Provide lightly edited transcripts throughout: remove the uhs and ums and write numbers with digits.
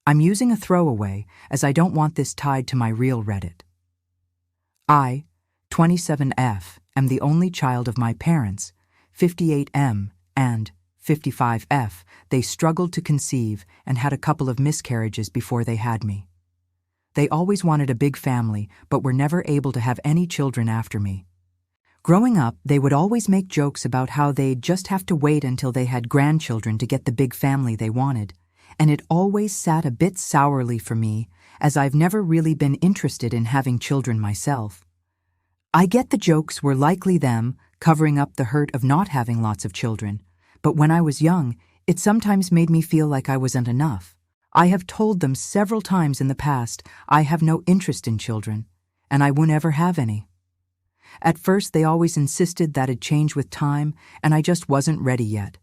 I'm using a throwaway as I don't want this tied to my real Reddit. I, 27F, am the only child of my parents, 58M and 55F. They struggled to conceive and had a couple of miscarriages before they had me. They always wanted a big family, but were never able to have any children after me. Growing up, they would always make jokes about how they'd just have to wait until they had grandchildren to get the big family they wanted, and it always sat a bit sourly for me, as I've never really been interested in having children myself. I get the jokes were likely them covering up the hurt of not having lots of children, but when I was young, it sometimes made me feel like I wasn't enough. I have told them several times in the past I have no interest in children, and I won't ever have any. At first, they always insisted that it'd change with time, and I just wasn't ready yet.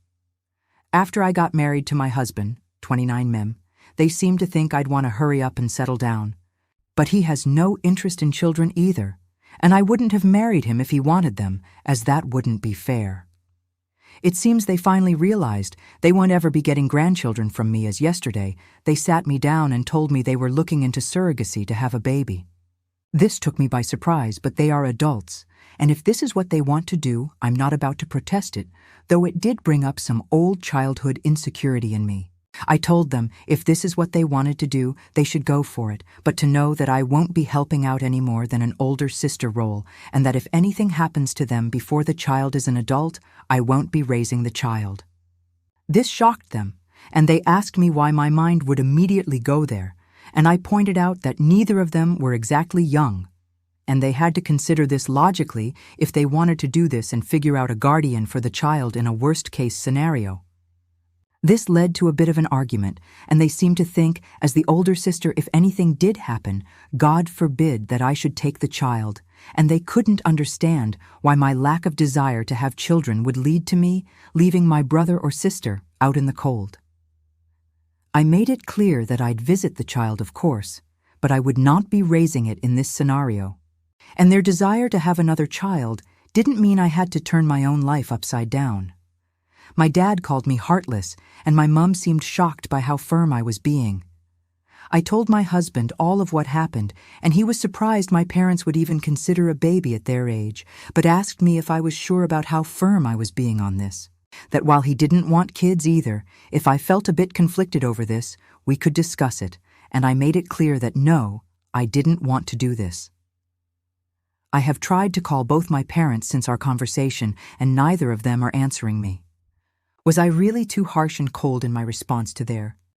After I got married to my husband, 29 they seemed to think I'd want to hurry up and settle down. But he has no interest in children either, and I wouldn't have married him if he wanted them, as that wouldn't be fair. It seems they finally realized they won't ever be getting grandchildren from me, as yesterday they sat me down and told me they were looking into surrogacy to have a baby. This took me by surprise, but they are adults, and if this is what they want to do, I'm not about to protest it, though it did bring up some old childhood insecurity in me. I told them if this is what they wanted to do, they should go for it, but to know that I won't be helping out any more than an older sister role, and that if anything happens to them before the child is an adult, I won't be raising the child. This shocked them, and they asked me why my mind would immediately go there, and I pointed out that neither of them were exactly young, and they had to consider this logically if they wanted to do this and figure out a guardian for the child in a worst-case scenario. This led to a bit of an argument, and they seemed to think, as the older sister, if anything did happen, God forbid that I should take the child, and they couldn't understand why my lack of desire to have children would lead to me leaving my brother or sister out in the cold. I made it clear that I'd visit the child, of course, but I would not be raising it in this scenario. And their desire to have another child didn't mean I had to turn my own life upside down. My dad called me heartless, and my mom seemed shocked by how firm I was being. I told my husband all of what happened, and he was surprised my parents would even consider a baby at their age, but asked me if I was sure about how firm I was being on this. That while he didn't want kids either, if I felt a bit conflicted over this, we could discuss it, and I made it clear that no, I didn't want to do this. I have tried to call both my parents since our conversation, and neither of them are answering me. Was I really too harsh and cold in my response to their